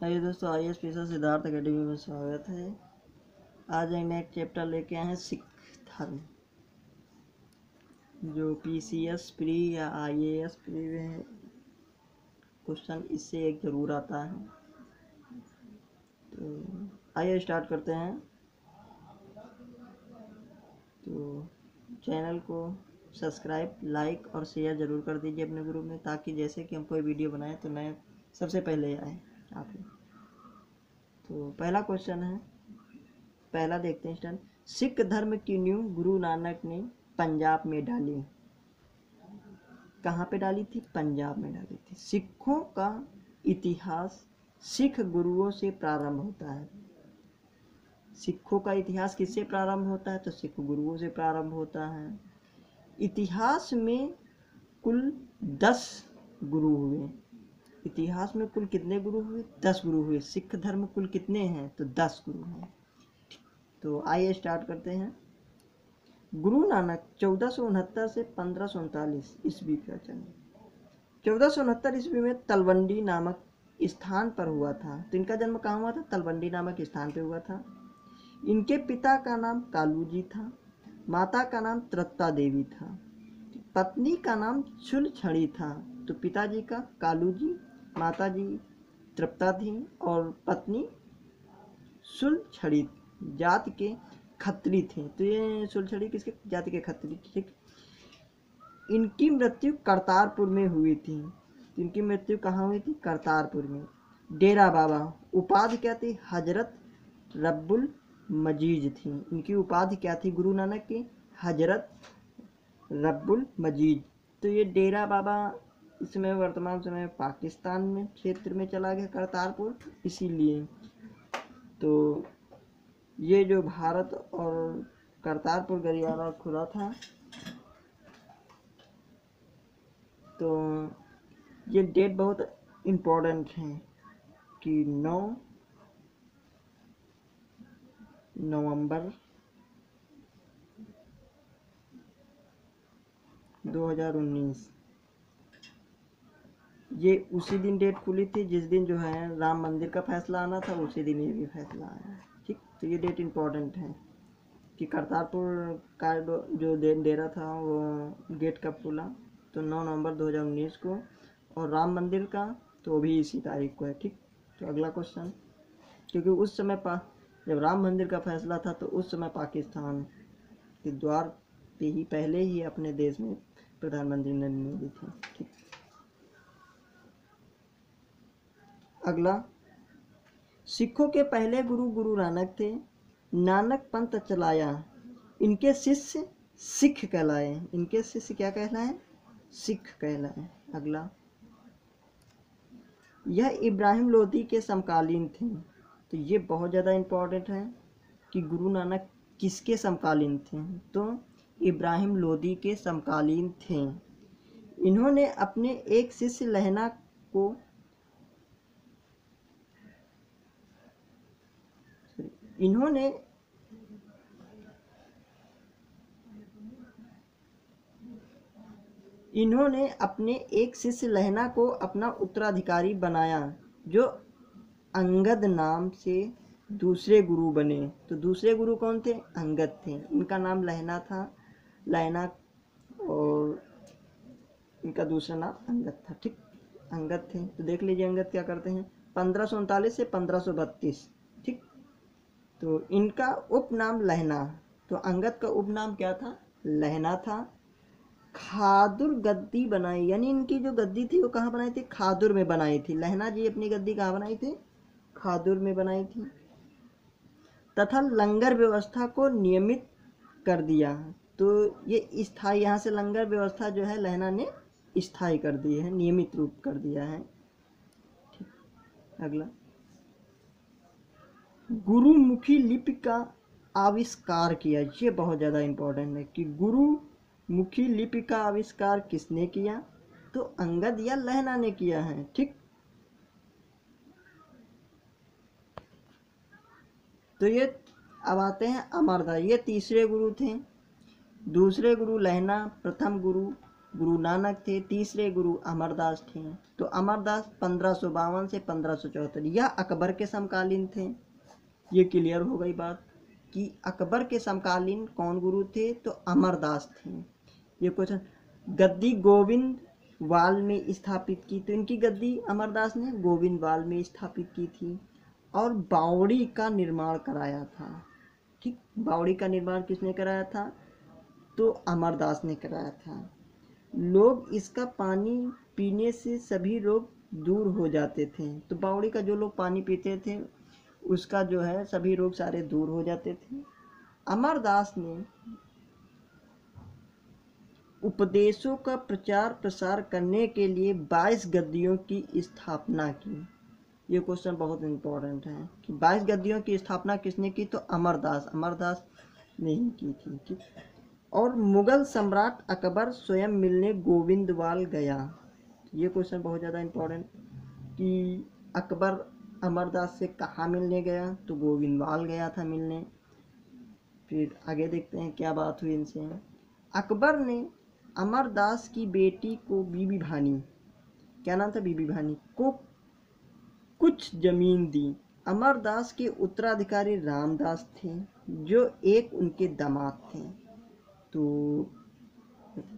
हाय दोस्तों, IAS officer Siddharth academy में स्वागत है। आज एक नया चैप्टर लेके आए हैं सिख धर्म। जो PCS प्री या IAS प्री में क्वेश्चन इससे एक ज़रूर आता है। तो आइए स्टार्ट करते हैं। तो चैनल को सब्सक्राइब, लाइक और शेयर ज़रूर कर दीजिए अपने ग्रुप में, ताकि जैसे कि हम कोई वीडियो बनाए तो नए सबसे पहले आए आप लोग। तो पहला क्वेश्चन है, पहला देखते हैं स्टार्ट। सिख धर्म की नींव गुरु नानक ने पंजाब में डाली। कहाँ पे डाली थी? पंजाब में डाली थी। सिखों का इतिहास सिख गुरुओं से प्रारंभ होता है। सिखों का इतिहास किससे प्रारंभ होता है? तो सिख गुरुओं से प्रारंभ होता है। इतिहास में कुल 10 गुरु हुए। इतिहास में कुल कितने गुरु हुए? 10 गुरु हुए। सिख धर्म कुल कितने हैं? तो 10 गुरु हैं। तो आइए स्टार्ट करते हैं। गुरु नानक 1469 से 1539 ईस्वी का जन्म। 1469 ईस्वी में तलवंडी नामक स्थान पर हुआ था। तो इनका जन्म कहाँ हुआ था? तलवंडी नामक स्थान पर हुआ था। इनके पिता का नाम कालू जी था, माता का नाम त्रत्ता देवी था, पत्नी का नाम छुलछड़ी था। तो पिताजी का कालू जी, माता जी तृप्ता थी और पत्नी छुलछड़ी जात के खत्री थे। तो ये छुलछड़ी किसके जाति के? खत्री। ठीक। इनकी मृत्यु करतारपुर में हुई थी। इनकी मृत्यु कहाँ हुई थी? करतारपुर में। डेरा बाबा उपाधि क्या थी? हजरत रब्बुल मजीज थी। इनकी उपाधि क्या थी गुरु नानक की? हजरत रब्बुल मजीज। तो ये डेरा बाबा इसमें वर्तमान समय पाकिस्तान में क्षेत्र में चला गया, करतारपुर, इसीलिए। तो ये जो भारत और करतारपुर गलियारा खुला था, तो ये डेट बहुत इम्पोर्टेंट है कि 9 नवंबर 2019 ये उसी दिन डेट खुली थी जिस दिन जो है राम मंदिर का फैसला आना था, उसी दिन ये भी फैसला आया। ठीक। तो ये डेट इम्पोर्टेंट है कि करतारपुर का जो डेरा था वो गेट कब खुला? तो 9 नवंबर 2019 को। और राम मंदिर का तो भी इसी तारीख को है। ठीक। तो अगला क्वेश्चन, क्योंकि उस समय जब राम मंदिर का फैसला था तो उस समय पाकिस्तान के द्वार पे ही पहले ही अपने देश में प्रधानमंत्री नरेंद्र मोदी थे। ठीक। अगला, सिखों के पहले गुरु गुरु नानक थे। नानक पंथ चलाया, इनके शिष्य सिख कहलाए। इनके शिष्य क्या कहलाए? सिख कहलाए। अगला, यह इब्राहिम लोदी के समकालीन थे। तो ये बहुत ज़्यादा इम्पोर्टेंट है कि गुरु नानक किसके समकालीन थे? तो इब्राहिम लोदी के समकालीन थे। इन्होंने अपने एक शिष्य लहना को इन्होंने अपने एक शिष्य लहना को अपना उत्तराधिकारी बनाया, जो अंगद नाम से दूसरे गुरु बने। तो दूसरे गुरु कौन थे? अंगद थे। इनका नाम लहना था, लहना, और इनका दूसरा नाम अंगद था। ठीक। अंगद थे। तो देख लीजिए अंगद क्या करते हैं। 1539 से 1532। ठीक। तो इनका उपनाम लहना। तो अंगद का उपनाम क्या था? लहना था। खादुर गद्दी बनाई, यानी इनकी जो गद्दी थी वो कहाँ बनाई थी? खादुर में बनाई थी। लहना जी अपनी गद्दी कहाँ बनाई थी? खादुर में बनाई थी। तथा लंगर व्यवस्था को नियमित कर दिया। तो ये स्थायी, यहाँ से लंगर व्यवस्था जो है लहना ने स्थायी कर दी है, नियमित रूप कर दिया है। ठीक। अगला, गुरुमुखी लिपि का आविष्कार किया। ये बहुत ज़्यादा इम्पोर्टेंट है कि गुरुमुखी लिपि का आविष्कार किसने किया? तो अंगद या लहना ने किया है। ठीक। तो ये अब आते हैं अमरदास। ये तीसरे गुरु थे। दूसरे गुरु लहना, प्रथम गुरु गुरु नानक थे, तीसरे गुरु अमरदास थे। तो अमरदास 1552 से 1574 यह अकबर के समकालीन थे। ये क्लियर हो गई बात कि अकबर के समकालीन कौन गुरु थे, तो अमरदास थे। ये क्वेश्चन, गद्दी गोविंद वाल में स्थापित की, तो इनकी गद्दी अमरदास ने गोविंद वाल में स्थापित की थी। और बावड़ी का निर्माण कराया था। ठीक, बावड़ी का निर्माण किसने कराया था, तो अमरदास ने कराया था। लोग इसका पानी पीने से सभी रोग दूर हो जाते थे। तो बावड़ी का जो लोग पानी पीते थे उसका जो है सभी रोग सारे दूर हो जाते थे। अमरदास ने उपदेशों का प्रचार प्रसार करने के लिए 22 गद्दियों की स्थापना की। ये क्वेश्चन बहुत इम्पोर्टेंट है कि 22 गद्दियों की स्थापना किसने की, तो अमरदास ने ही की थी। ठीक, और मुगल सम्राट अकबर स्वयं मिलने गोविंदवाल गया। ये क्वेश्चन बहुत ज़्यादा इम्पोर्टेंट कि अकबर अमरदास से कहाँ मिलने गया, तो गोविंदवाल गया था मिलने। फिर आगे देखते हैं क्या बात हुई इनसे। अकबर ने अमरदास की बेटी को बीबी भानी, क्या नाम था, बीबी भानी को कुछ जमीन दी। अमरदास के उत्तराधिकारी रामदास थे जो एक उनके दामाद थे। तो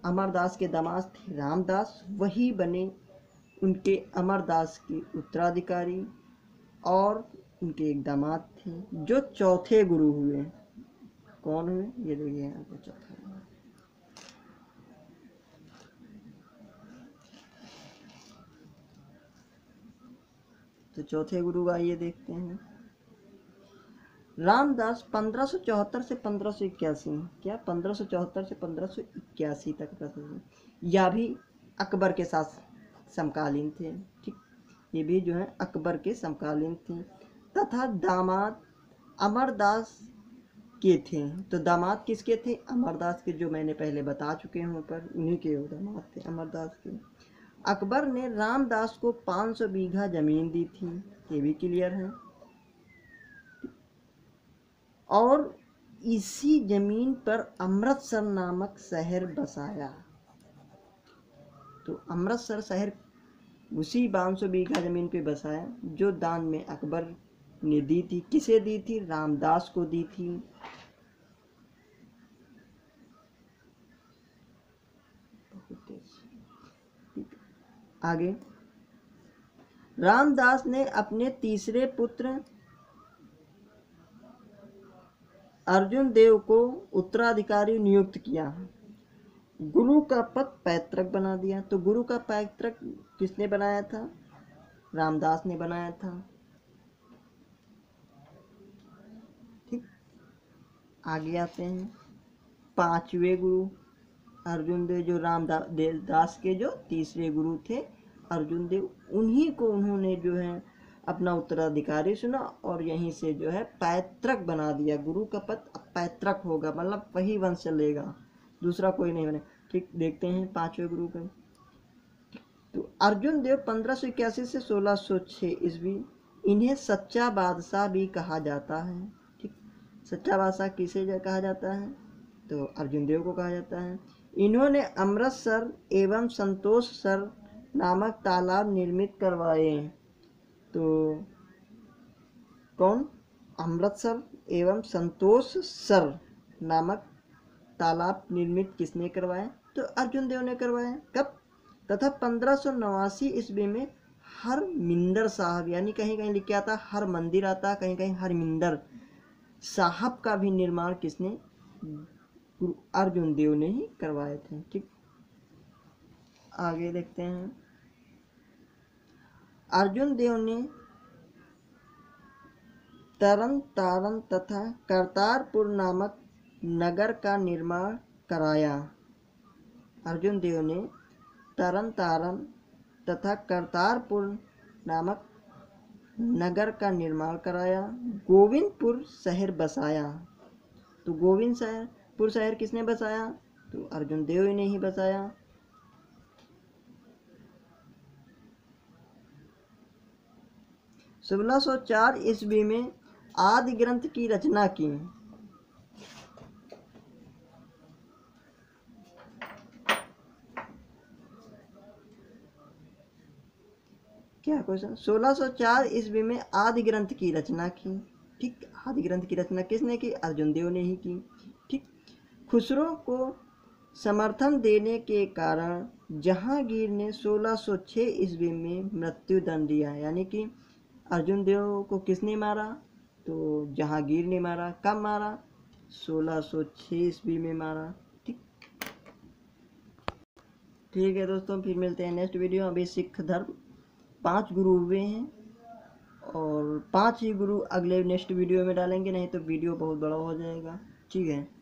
अमरदास के दामाद थे रामदास, वही बने उनके अमरदास के उत्तराधिकारी। और उनके एक दामाद थे जो चौथे गुरु हुए। कौन हुए, ये देखिए यहाँ पे चौथा। तो चौथे गुरु आइए देखते हैं। रामदास 1574 से 1581, क्या 1574 से 1581 तक रहे। यह भी अकबर के साथ समकालीन थे। ठीक, ये भी जो है अकबर के समकालीन थे। तथा दामाद अमरदास के थे। तो दामाद किसके थे, अमरदास के, जो मैंने पहले बता चुके हैं ऊपर, उन्हीं के दामाद थे अमरदास के। अकबर ने रामदास को 500 बीघा जमीन दी थी। ये भी क्लियर है। और इसी जमीन पर अमृतसर नामक शहर बसाया। तो अमृतसर शहर उसी 500 बीघा जमीन पे बसाया जो दान में अकबर ने दी थी। किसे दी थी, रामदास को दी थी। आगे, रामदास ने अपने तीसरे पुत्र अर्जुन देव को उत्तराधिकारी नियुक्त किया। गुरु का पद पैतृक बना दिया। तो गुरु का पैतृक किसने बनाया था, रामदास ने बनाया था। ठीक, आगे आते हैं। पांचवे गुरु अर्जुन देव, जो रामदास के जो तीसरे गुरु थे अर्जुन देव, उन्हीं को उन्होंने जो है अपना उत्तराधिकारी चुना और यहीं से जो है पैतृक बना दिया। गुरु का पद पैतृक होगा, मतलब वही वंश चलेगा, दूसरा कोई नहीं बने। ठीक, देखते हैं पांचवें गुरु का। तो अर्जुन देव 1581 से 1606 ईस्वी, इन्हें सच्चा बादशाह भी कहा जाता है। ठीक, सच्चा बादशाह किसे कहा जाता है, तो अर्जुन देव को कहा जाता है। इन्होंने अमृतसर एवं संतोष सर नामक तालाब निर्मित करवाए। तो कौन, अमृतसर एवं संतोष सर नामक तालाब निर्मित किसने करवाए, तो अर्जुन देव ने करवाया। कब, तथा 1589 ईस्वी में हरमिंदर साहब, यानी कहीं कहीं लिखा आता हर मंदिर आता, कहीं कहीं हरमिंदर साहब का भी निर्माण किसने, अर्जुन देव ने ही करवाए थे। ठीक, आगे देखते हैं। अर्जुन देव ने तरन तारण तथा करतारपुर नामक नगर का निर्माण कराया। अर्जुन देव ने तरन तारण तथा करतारपुर नामक नगर का निर्माण कराया। गोविंदपुर शहर बसाया। तो गोविंदपुर शहर किसने बसाया, तो अर्जुन देव ने ही बसाया। सोलह 1604 ईस्वी में आदि ग्रंथ की रचना की। क्या क्वेश्चन, 1604 ईस्वी में आदि ग्रंथ की रचना की। ठीक, आदि ग्रंथ की रचना किसने की? अर्जुन देव ने ही की। ठीक, खुसरो को समर्थन देने के कारण जहांगीर ने 1606 ईस्वी में मृत्यु दंड दिया। यानी कि अर्जुन देव को किसने मारा? तो जहांगीर ने मारा। कब मारा? 1606 ईस्वी में मारा। ठीक, ठीक है दोस्तों, फिर मिलते हैं नेक्स्ट वीडियो। अभी सिख धर्म 5 गुरु हुए हैं और 5 ही गुरु अगले नेक्स्ट वीडियो में डालेंगे, नहीं तो वीडियो बहुत बड़ा हो जाएगा। ठीक है।